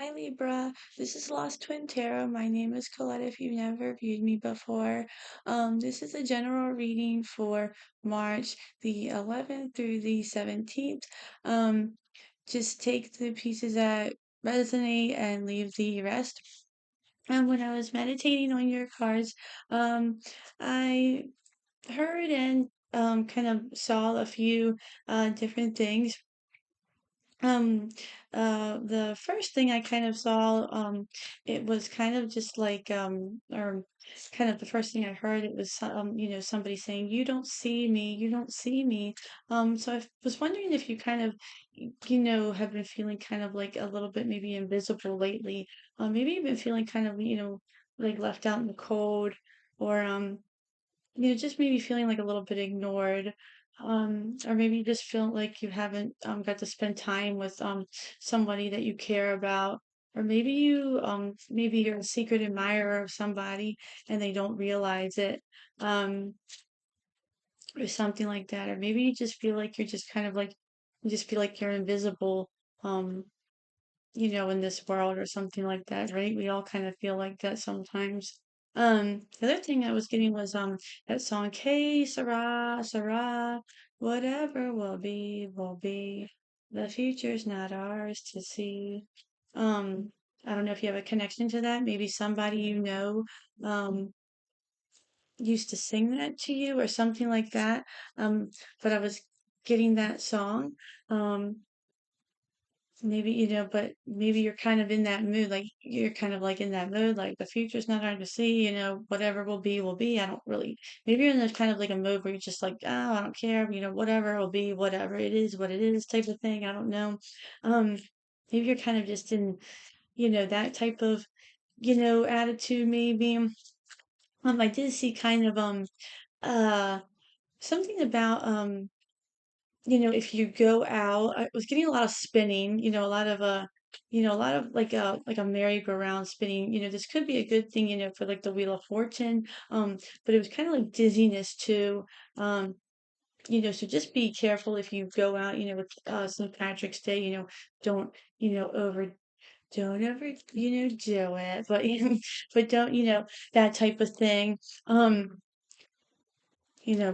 Hi Libra, this is Lost Twin Tarot. My name is Colette if you've never viewed me before. This is a general reading for March the 11th through the 17th. Um, just take the pieces that resonate and leave the rest. When I was meditating on your cards, I heard and kind of saw a few different things. Um, the first thing I kind of saw, it was kind of just like, or kind of the first thing I heard, it was, somebody saying, "You don't see me, you don't see me." So was wondering if you kind of, have been feeling kind of like a little bit maybe invisible lately. Maybe you've been feeling kind of, like left out in the cold, or just maybe feeling like a little bit ignored, or maybe you just feel like you haven't got to spend time with somebody that you care about, or maybe you're a secret admirer of somebody and they don't realize it, um, or something like that, or maybe you just feel like you're just kind of like you just feel like you're invisible, um, in this world or something like that, right? We all kind of feel like that sometimes. The other thing I was getting was that song K Sarah, Sarah, whatever will be. The future's not ours to see. I don't know if you have a connection to that. Maybe somebody um used to sing that to you or something like that. But I was getting that song. Um, Maybe, but maybe you're kind of in that mood, like you're kind of like in that mood, like the future's not hard to see, whatever will be, will be. I don't really, maybe you're in this kind of like a mood where you're just like, oh, I don't care, whatever will be, whatever it is, what it is type of thing. I don't know. Um, Maybe you're kind of just in, that type of, attitude maybe. I did see kind of, uh, something about, if you go out, I was getting a lot of spinning, a lot of like a merry-go-round spinning. This could be a good thing, for like the Wheel of Fortune. But it was kind of like dizziness too. Um, so just be careful if you go out, with St. Patrick's Day, don't, over don't ever, do it, but but don't, that type of thing. Um,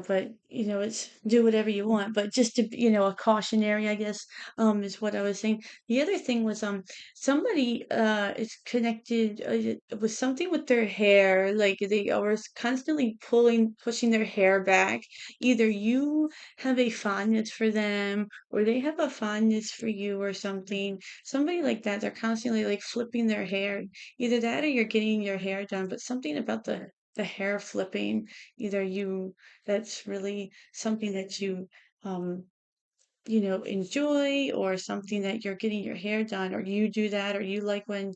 but it's do whatever you want, but just to, a cautionary, I guess, is what I was saying. The other thing was, somebody, is connected, with something with their hair, like they are constantly pushing their hair back. Either you have a fondness for them, or they have a fondness for you, or something. Somebody like that, they're constantly like flipping their hair. Either that, or you're getting your hair done, but something about the hair flipping. Either you that's really something that you um enjoy, or something that you're getting your hair done, or you do that, or you like when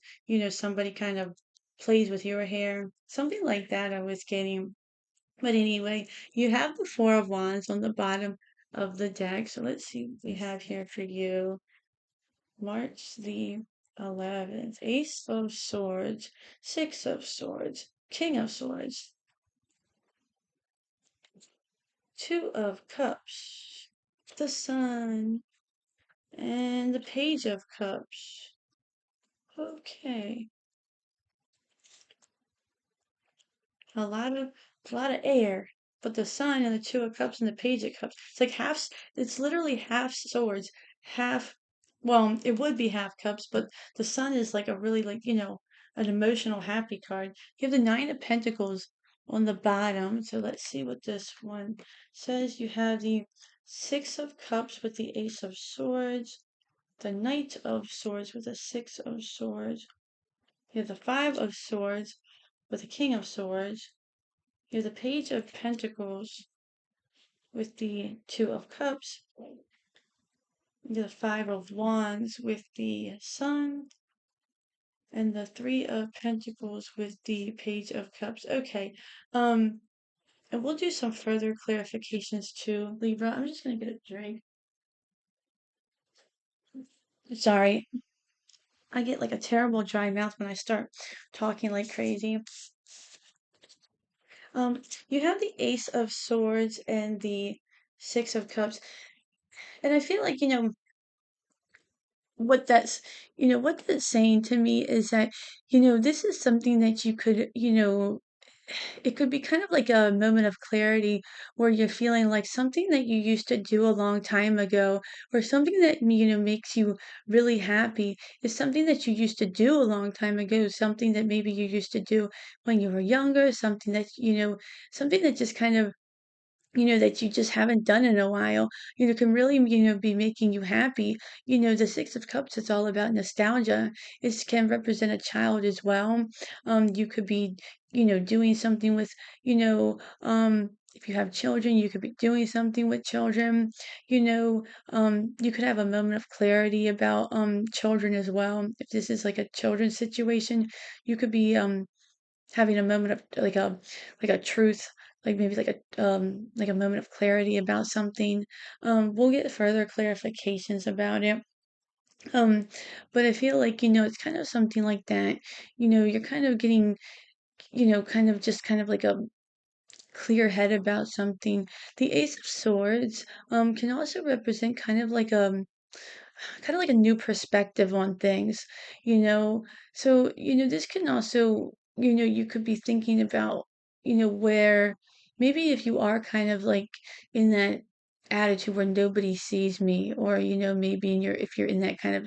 somebody kind of plays with your hair, something like that I was getting. But anyway, you have the Four of Wands on the bottom of the deck, so let's see what we have here for you. March the 11th, Ace of Swords, Six of Swords, King of Swords, Two of Cups, the Sun, and the Page of Cups. Okay. A lot of air. But the Sun and the Two of Cups and the Page of Cups. It's like it's literally half swords, half, well, it would be half cups, but the Sun is like a really like, an emotional happy card. You have the Nine of Pentacles on the bottom. So let's see what this one says. You have the Six of Cups with the Ace of Swords, the Knight of Swords with the Six of Swords. You have the Five of Swords with the King of Swords. You have the Page of Pentacles with the Two of Cups. You have the Five of Wands with the Sun. And the Three of Pentacles with the Page of Cups. Okay. Um, and we'll do some further clarifications too, Libra. I'm just gonna get a drink. Sorry. I get like a terrible dry mouth when I start talking like crazy. You have the Ace of Swords and the Six of Cups. And I feel like, what that's what that's saying to me is that this is something that you could it could be kind of like a moment of clarity where you're feeling like something that you used to do a long time ago, or something that makes you really happy is something that you used to do a long time ago, something that maybe you used to do when you were younger, something that something that just kind of that you just haven't done in a while, can really, be making you happy. The Six of Cups is all about nostalgia. It can represent a child as well. You could be, doing something with, if you have children, you could be doing something with children. You could have a moment of clarity about children as well. If this is like a children's situation, you could be having a moment of like a truth, like maybe like a moment of clarity about something. We'll get further clarifications about it. Um, but I feel like, it's kind of something like that. You're kind of getting, kind of just kind of like a clear head about something. The Ace of Swords can also represent kind of like a new perspective on things, you know. So, this can also, you could be thinking about, where maybe if you are kind of like in that attitude where nobody sees me, or, maybe if you're in that kind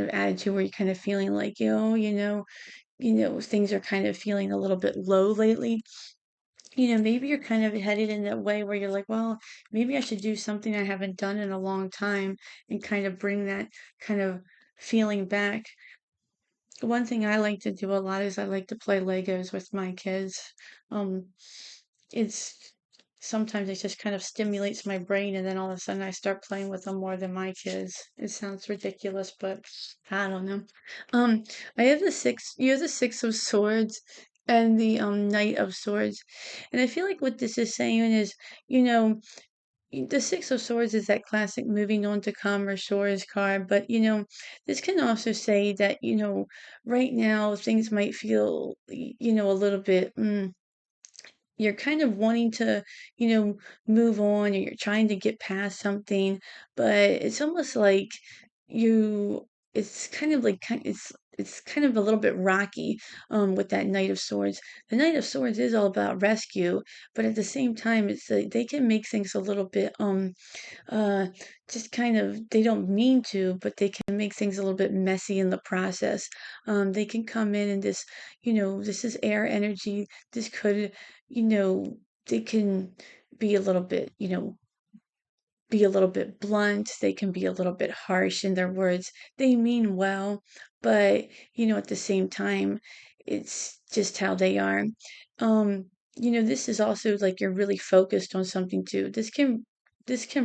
of attitude where you're kind of feeling like, things are kind of feeling a little bit low lately. Maybe you're kind of headed in that way where you're like, well, maybe I should do something I haven't done in a long time and kind of bring that kind of feeling back. One thing I like to do a lot is I like to play Legos with my kids. Um, it's sometimes it just kind of stimulates my brain, and then all of a sudden I start playing with them more than my kids. It sounds ridiculous, but I don't know. Um, you have the Six of Swords and the Knight of Swords. And I feel like what this is saying is, you know, the Six of Swords is that classic moving on to calmer shores card, but this can also say that, right now things might feel, a little bit, you're kind of wanting to, move on, or you're trying to get past something, but it's almost like you, it's kind of like, it's kind of a little bit rocky, with that Knight of Swords. The Knight of Swords is all about rescue, but at the same time, it's like they can make things a little bit, uh, just kind of, they don't mean to, but they can make things a little bit messy in the process. They can come in and this is air energy. This could, you know, they can be a little bit, be a little bit blunt. They can be a little bit harsh in their words. They mean well, but at the same time, it's just how they are. Um, this is also like you're really focused on something too. This can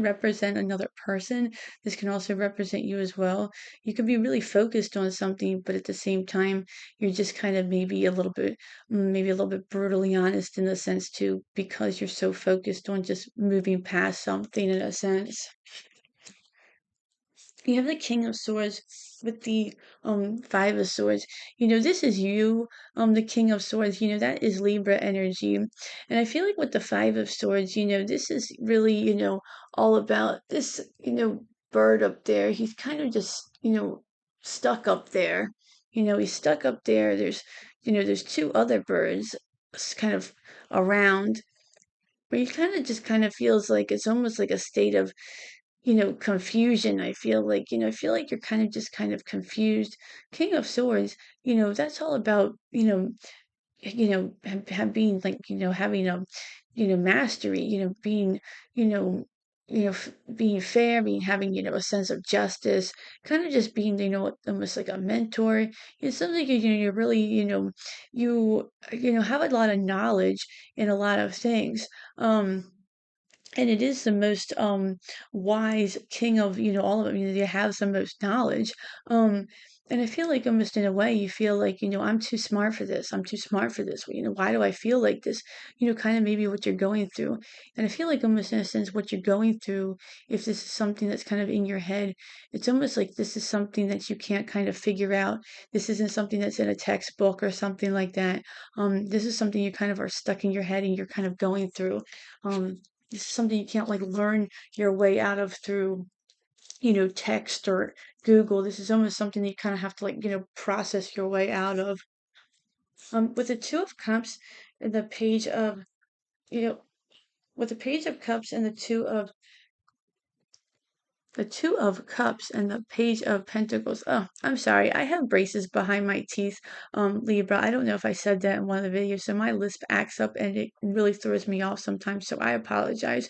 represent another person. This can also represent you as well. You can be really focused on something, but at the same time, you're just kind of maybe a little bit brutally honest in the sense too, because you're so focused on just moving past something in a sense. You have the King of Swords with the Five of Swords. This is you, the King of Swords. That is Libra energy. And I feel like with the Five of Swords, this is really, all about this, bird up there. He's kind of just, stuck up there. He's stuck up there. There's two other birds kind of around, where he kind of just kind of feels like it's almost like a state of confusion. I feel like you're kind of just kind of confused. King of Swords, that's all about, being like, having a, mastery, being, you know, being fair, having, a sense of justice, kind of just being, almost like a mentor. It's something, you're really, have a lot of knowledge in a lot of things. And it is the most wise king of all of them. He has the most knowledge. Um, and I feel like almost in a way you feel like I'm too smart for this. I'm too smart for this. Why do I feel like this? Kind of maybe what you're going through. And I feel like almost in a sense what you're going through, if this is something that's kind of in your head, it's almost like this is something that you can't kind of figure out. This isn't something that's in a textbook or something like that. This is something you kind of are stuck in your head and you're kind of going through. This is something you can't like learn your way out of through text or Google. This is almost something that you kind of have to like, process your way out of. With the Two of Cups and the Page of, you know, with the Page of Cups and the Two of Cups and the Page of Pentacles. Oh, I'm sorry. I have braces behind my teeth, Libra. I don't know if I said that in one of the videos, so my lisp acts up and it really throws me off sometimes, so I apologize.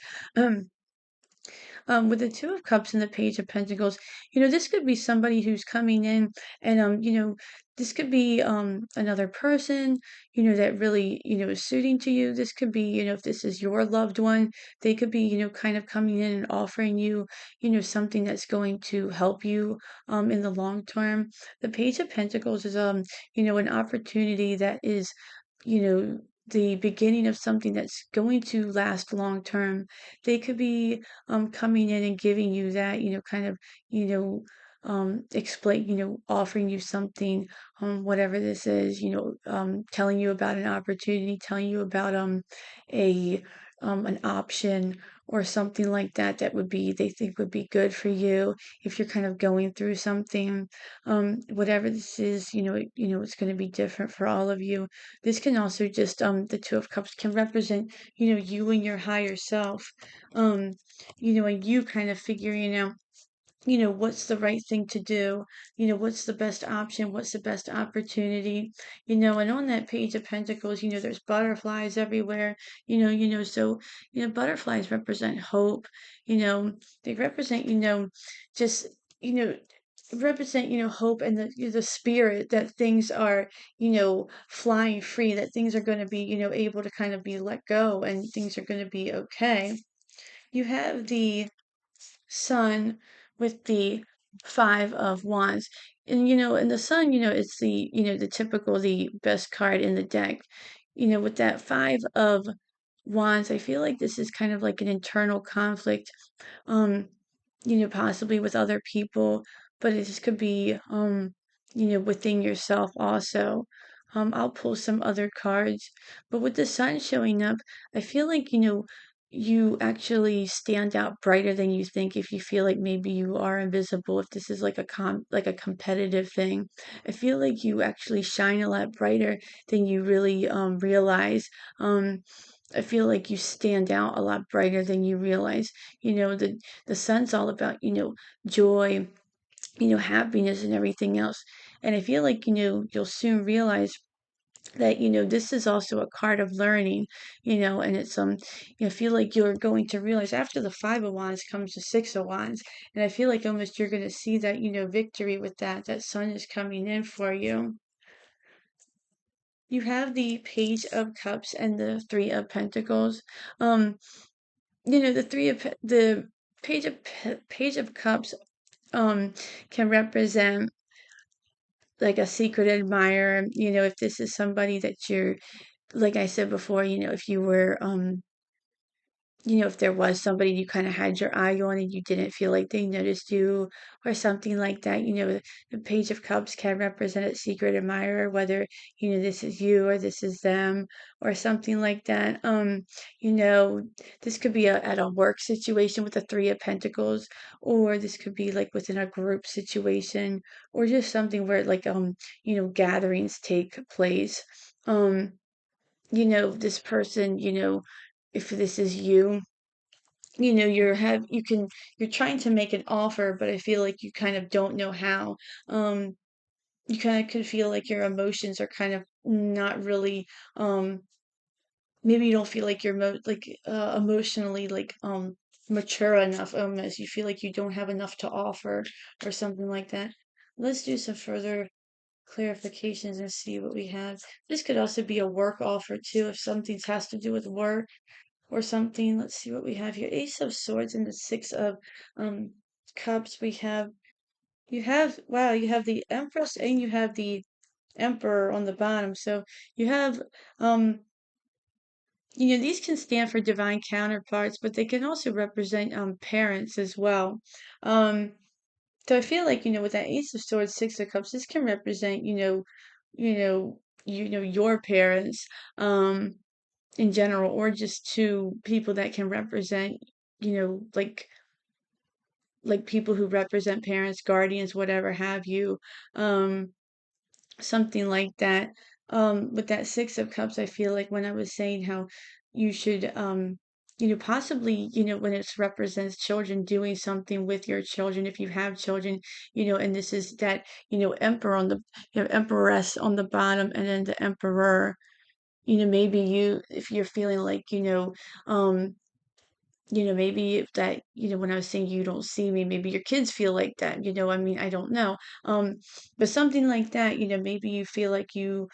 Um, with the Two of Cups and the Page of Pentacles, this could be somebody who's coming in and, this could be another person, that really, is suiting to you. This could be, if this is your loved one, they could be, kind of coming in and offering you, something that's going to help you in the long term. The Page of Pentacles is, an opportunity that is, you know, the beginning of something that's going to last long term. They could be coming in and giving you that, kind of, explain, offering you something, whatever this is, telling you about an opportunity, telling you about a an option or something like that that would be they think would be good for you if you're kind of going through something. Whatever this is, it's going to be different for all of you. This can also just the Two of Cups can represent, you and your higher self. Um, and you kind of figuring out, what's the right thing to do, what's the best option, what's the best opportunity, and on that Page of Pentacles, there's butterflies everywhere, so, butterflies represent hope, they represent, just, you know, represent, hope and the spirit that things are, flying free, that things are going to be, able to kind of be let go and things are going to be okay. You have the Sun with the Five of Wands. And the Sun, it's the typical, the best card in the deck. With that Five of Wands, I feel like this is kind of like an internal conflict, um, possibly with other people, but it just could be, within yourself also. I'll pull some other cards, but with the Sun showing up, I feel like, you actually stand out brighter than you think if you feel like maybe you are invisible, if this is like a competitive thing. I feel like you actually shine a lot brighter than you really realize. Um, I feel like you stand out a lot brighter than you realize. The Sun's all about, joy, happiness and everything else. And I feel like, you'll soon realize that, this is also a card of learning, and it's I feel like you're going to realize after the Five of Wands comes the Six of Wands. And I feel like almost you're going to see that, victory with that Sun is coming in for you. You have the Page of Cups and the Three of Pentacles. Um, the the Page of Cups can represent like a secret admirer. If this is somebody that you're, like I said before, if you were if there was somebody you kind of had your eye on and you didn't feel like they noticed you or something like that, the Page of Cups can represent a secret admirer, whether, this is you or this is them or something like that. You know, this could be at a work situation with the Three of Pentacles, or this could be like within a group situation, or just something where like, gatherings take place. Um, this person, if this is you, you're trying to make an offer, but I feel like you kind of don't know how. Um, you kind of could feel like your emotions are kind of not really, maybe you don't feel like you're emotionally like mature enough, as you feel like you don't have enough to offer or something like that. Let's do some further clarifications and see what we have. This could also be a work offer too, if something has to do with work or something. Let's see what we have here. Ace of Swords and the Six of um Cups. Wow, you have the Empress and you have the Emperor on the bottom. So you have these can stand for divine counterparts, but they can also represent parents as well. Um so I feel like, with that Ace of Swords, Six of Cups, this can represent, you know, your parents, in general, or just two people that can represent, like like people who represent parents, guardians, whatever have you. Um, Something like that. With that Six of Cups, I feel like when I was saying how you should, possibly, when it represents children, doing something with your children, if you have children, and this is that, emperor on the, empress on the bottom, and then the emperor, maybe if you're feeling like, um, maybe if that, when I was saying you don't see me, maybe your kids feel like that, I mean, I don't know. But something like that, maybe you feel like you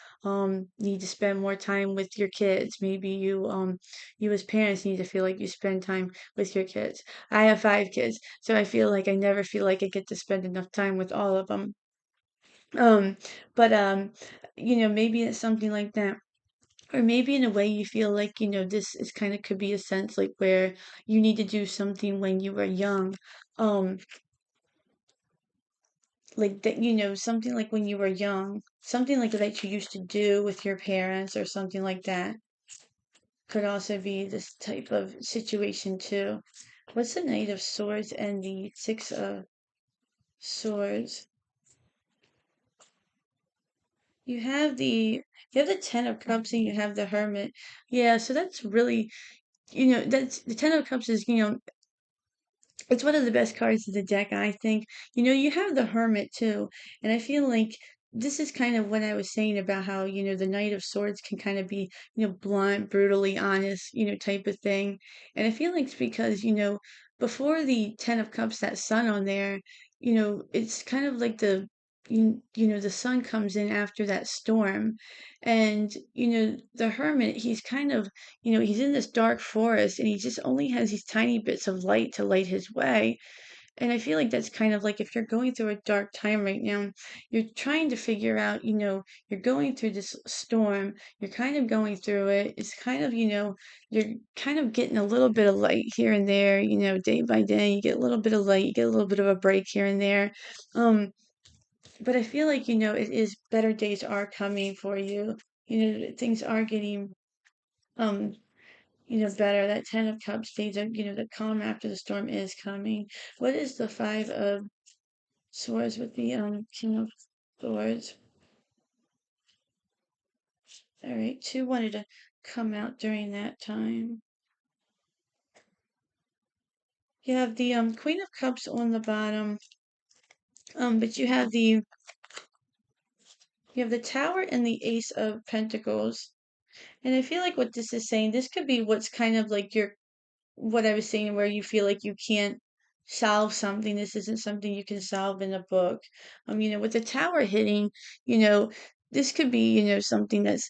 need to spend more time with your kids. Maybe you as parents need to feel like you spend time with your kids. I have 5 kids, so I feel like I never feel like I get to spend enough time with all of them. Um, but maybe it's something like that. Or maybe in a way you feel like, this is kind of could be a sense like where you need to do something when you were young. Um, like that, something like when you were young, something like that you used to do with your parents or something like that could also be this type of situation too. What's the Knight of Swords and the Six of Swords? You have the Ten of Cups and you have the Hermit. Yeah, so that's really, that's the Ten of Cups is, it's one of the best cards of the deck, I think. You have the Hermit too, and I feel like this is kind of what I was saying about how, the Knight of Swords can kind of be, blunt, brutally honest, type of thing. And I feel like it's because, before the Ten of Cups, that sun on there, it's kind of like the sun comes in after that storm. And, the Hermit, he's kind of he's in this dark forest and he just only has these tiny bits of light to light his way. And I feel like that's kind of like if you're going through a dark time right now, you're trying to figure out, you're going through this storm, you're kind of going through it. It's kind of, you're kind of getting a little bit of light here and there, day by day, you get a little bit of light, you get a little bit of a break here and there. Um, but I feel like, it is better days are coming for you. Things are getting um better. That Ten of Cups states that, the calm after the storm is coming. What is the Five of Swords with the King of Swords? All right, two wanted to come out during that time. You have the Queen of Cups on the bottom, but you have the Tower and the Ace of Pentacles. And I feel like what this is saying, this could be what's kind of like your what I was saying, where you feel like you can't solve something. This isn't something you can solve in a book. With the tower hitting, you know, this could be, something that's,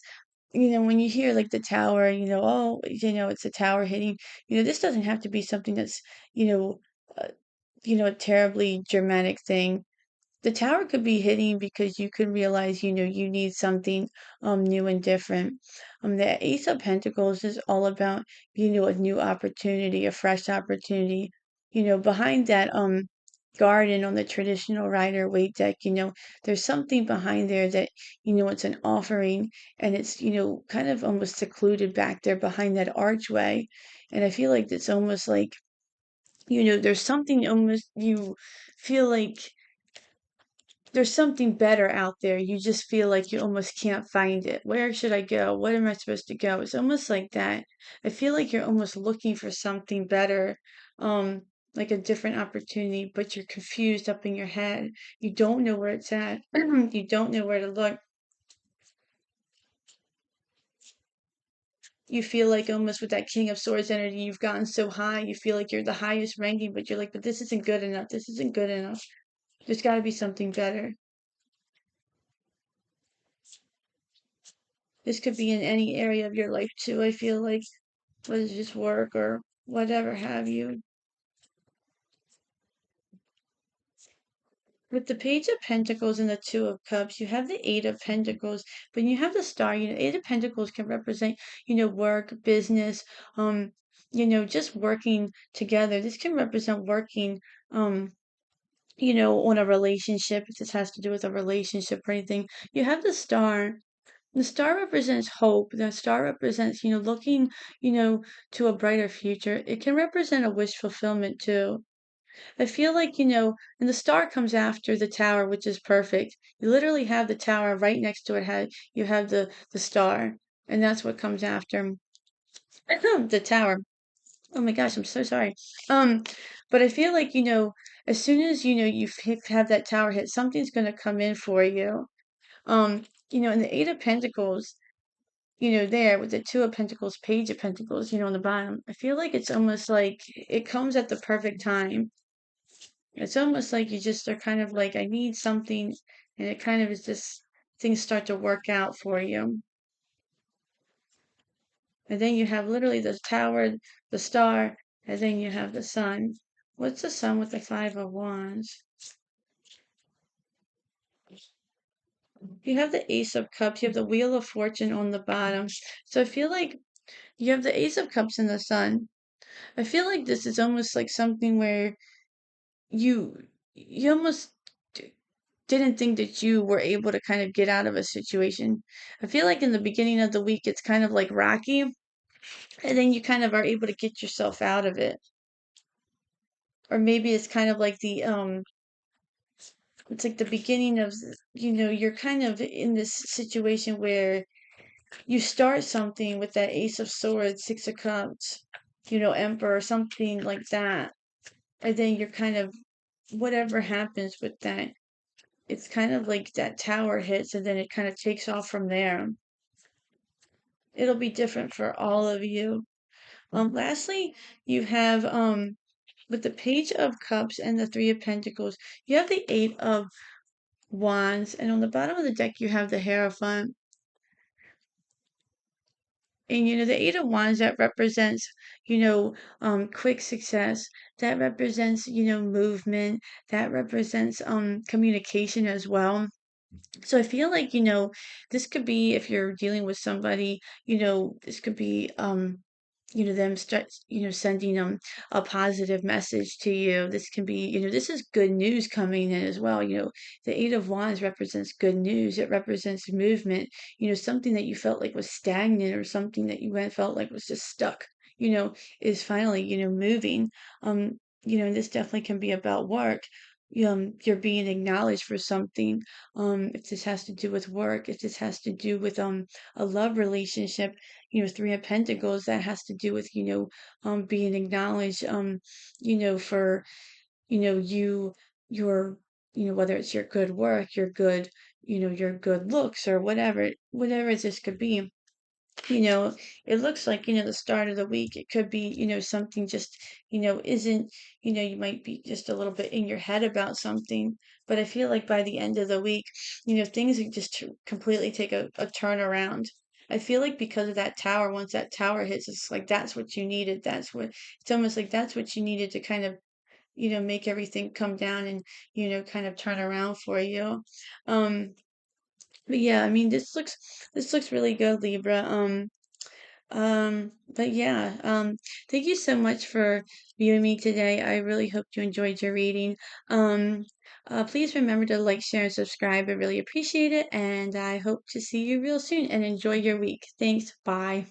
when you hear like the tower, oh, it's a tower hitting, this doesn't have to be something that's, you know, uh, a terribly dramatic thing. The tower could be hitting because you could realize, you need something new and different. The Ace of Pentacles is all about, a new opportunity, a fresh opportunity. Behind that garden on the traditional Rider Waite deck, there's something behind there that, it's an offering and it's, kind of almost secluded back there behind that archway. And I feel like it's almost like, there's something almost you feel like there's something better out there. You just feel like you almost can't find it. Where should I go? What am I supposed to go? It's almost like that. I feel like you're almost looking for something better, um, like a different opportunity, but you're confused up in your head. You don't know where it's at. You don't know where to look. You feel like almost with that King of Swords energy, you've gotten so high. You feel like you're the highest ranking, but you're like, but this isn't good enough. This isn't good enough. There's got to be something better. This could be in any area of your life too, I feel like, whether it's just work or whatever have you. With the Page of Pentacles and the Two of Cups, you have the Eight of Pentacles, but you have the Star. Eight of Pentacles can represent, work, business, just working together. This can represent working, on a relationship, if this has to do with a relationship or anything. You have the Star. The star represents hope. The star represents, looking, to a brighter future. It can represent a wish fulfillment too. I feel like, and the star comes after the tower, which is perfect. You literally have the tower right next to it. You have the star, and that's what comes after the tower. Oh my gosh, I'm so sorry. Um, but I feel like, as soon as have that tower hit, something's gonna come in for you. In the Eight of Pentacles, there with the Two of Pentacles, Page of Pentacles, on the bottom, I feel like it's almost like it comes at the perfect time. It's almost like you just are kind of like, I need something, and it kind of is just things start to work out for you. And then you have literally the tower, the star, and then you have the sun. What's the sun with the Five of Wands? You have the Ace of Cups, you have the Wheel of Fortune on the bottom. So I feel like you have the Ace of Cups and the sun. I feel like this is almost like something where you you almost didn't think that you were able to kind of get out of a situation. I feel like in the beginning of the week it's kind of like rocky, and then you kind of are able to get yourself out of it. Or maybe it's kind of like it's like the beginning of, you're kind of in this situation where you start something with that Ace of Swords, Six of Cups, Emperor, something like that. And then you're kind of, whatever happens with that, it's kind of like that tower hits and then it kind of takes off from there. It'll be different for all of you. Lastly, you have with the Page of Cups and the Three of Pentacles, you have the Eight of Wands, and on the bottom of the deck you have the Hierophant. And the Eight of Wands, that represents, quick success. That represents, movement. That represents communication as well. So I feel like, this could be, if you're dealing with somebody, this could be them start, sending them a positive message to you. This can be, this is good news coming in as well. The Eight of Wands represents good news. It represents movement, something that you felt like was stagnant or something that you went felt like was just stuck, is finally, moving. And this definitely can be about work. You're being acknowledged for something. If this has to do with work, if this has to do with a love relationship, Three of Pentacles, that has to do with, being acknowledged, for, you, your, whether it's your good work, your good, your good looks or whatever this could be. you know, it looks like, the start of the week, it could be, something just, isn't, you might be just a little bit in your head about something. But I feel like by the end of the week, things would just completely take a turn around. I feel like because of that tower, once that tower hits, it's like that's what you needed. It's almost like that's what you needed to kind of, make everything come down and, kind of turn around for you. Um, but yeah, I mean, this looks really good, Libra. But yeah, thank you so much for viewing me today. I really hope you enjoyed your reading. Um, please remember to like, share, and subscribe. I really appreciate it, and I hope to see you real soon and enjoy your week. Thanks. Bye.